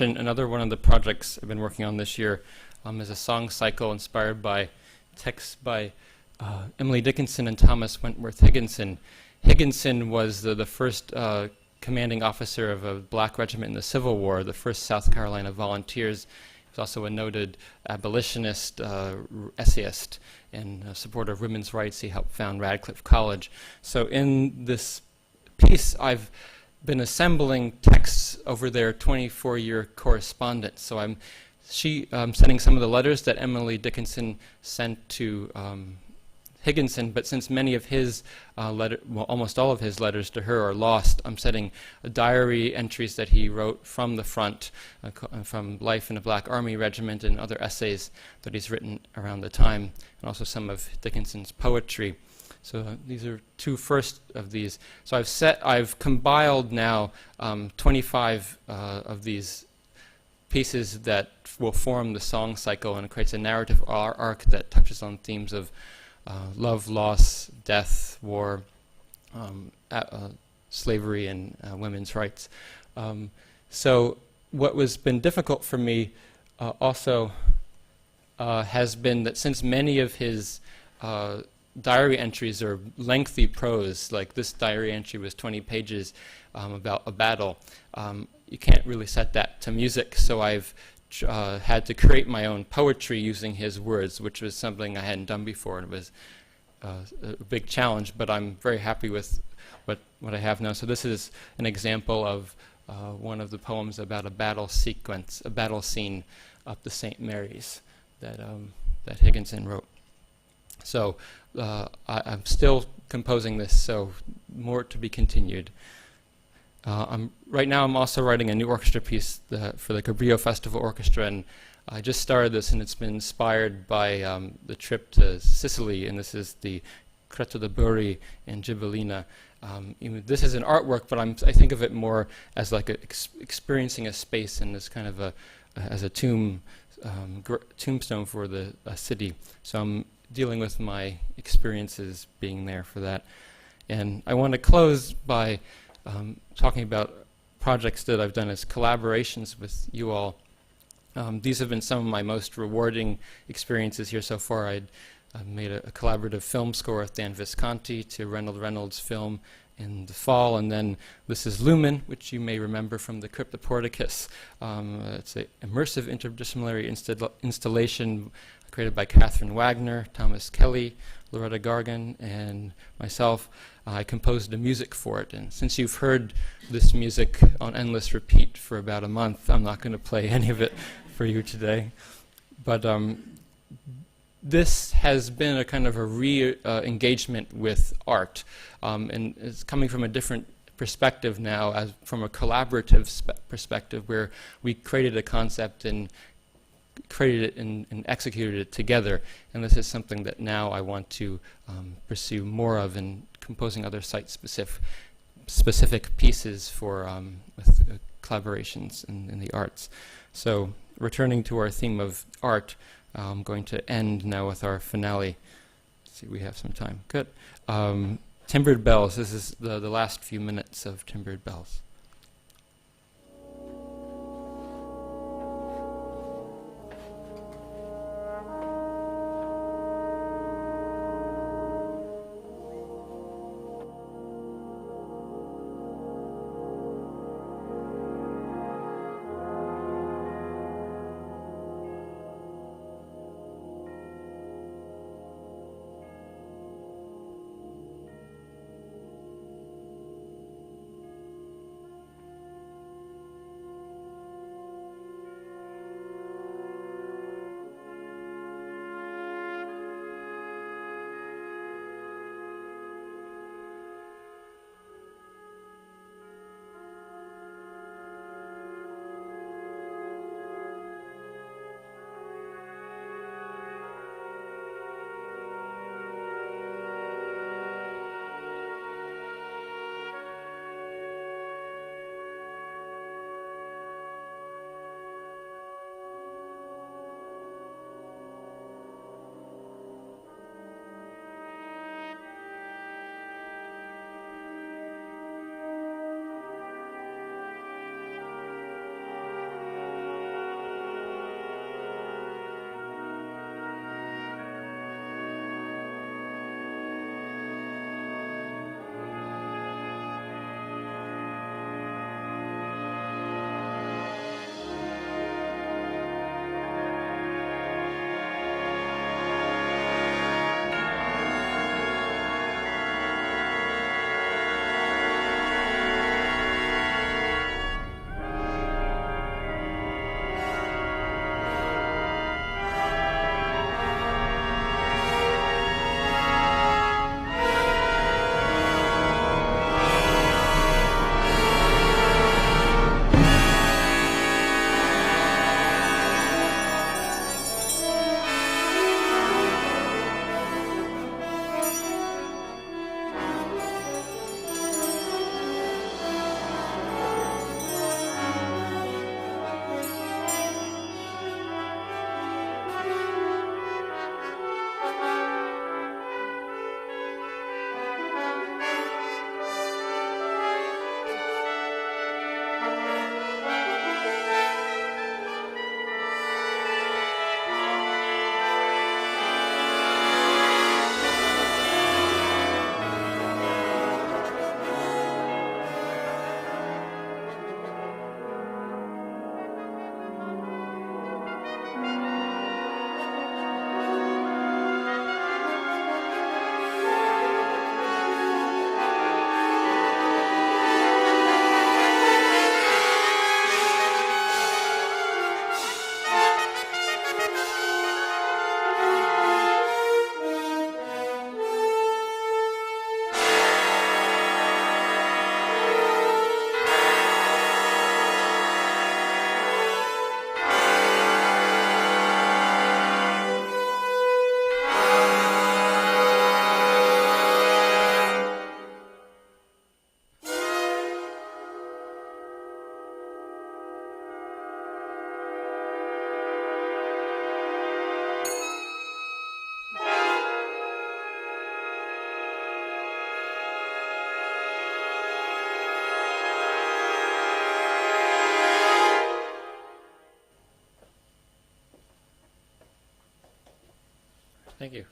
mention another one of the projects I've been working on this year is a song cycle inspired by texts by Emily Dickinson and Thomas Wentworth Higginson. Higginson was the first commanding officer of a black regiment in the Civil War, the 1st South Carolina Volunteers. He was also a noted abolitionist, essayist, and a supporter of women's rights. He helped found Radcliffe College. So in this piece, I've been assembling texts over their 24-year correspondence. So I'm sending some of the letters that Emily Dickinson sent to Higginson, but since many of his almost all of his letters to her are lost, I'm setting diary entries that he wrote from the front, from Life in a Black Army Regiment and other essays that he's written around the time, and also some of Dickinson's poetry. So these are two first of these. So I've compiled now 25 of these pieces that will form the song cycle, and it creates a narrative arc that touches on themes of love, loss, death, war, slavery, and women's rights. So what has been difficult for me also has been that since many of his diary entries are lengthy prose, like this diary entry was 20 pages about a battle, you can't really set that to music, so I've had to create my own poetry using his words, which was something I hadn't done before, and it was a big challenge, but I'm very happy with what I have now. So this is an example of one of the poems about a battle sequence, a battle scene up the St. Mary's that Higginson wrote. So I'm still composing this, so more to be continued. Right now I'm also writing a new orchestra piece for the Cabrillo Festival Orchestra, and I just started this, and it's been inspired by the trip to Sicily, and this is the Creto de Burri in Ghibellina. This is an artwork, but I think of it more as like experiencing a space and as kind of as a tombstone for the city. So I'm dealing with my experiences being there for that. And I want to close by talking about projects that I've done as collaborations with you all. These have been some of my most rewarding experiences here so far. I made a collaborative film score with Dan Visconti to Reynolds' film in the fall, and then this is LUMEN, which you may remember from the Cryptoporticus. It's an immersive interdisciplinary installation created by Catherine Wagner, Thomas Kelly, Loretta Gargan, and myself. I composed the music for it, and since you've heard this music on endless repeat for about a month, I'm not going to play any of it for you today. But this has been a kind of a re-engagement with art, and it's coming from a different perspective now, as from a collaborative perspective, where we created a concept and created it and executed it together. And this is something that now I want to pursue more of in composing other site-specific pieces for with collaborations in the arts. So returning to our theme of art, I'm going to end now with our finale. Let's see, we have some time. Good. Timbered Bells. This is the last few minutes of Timbered Bells. Thank you.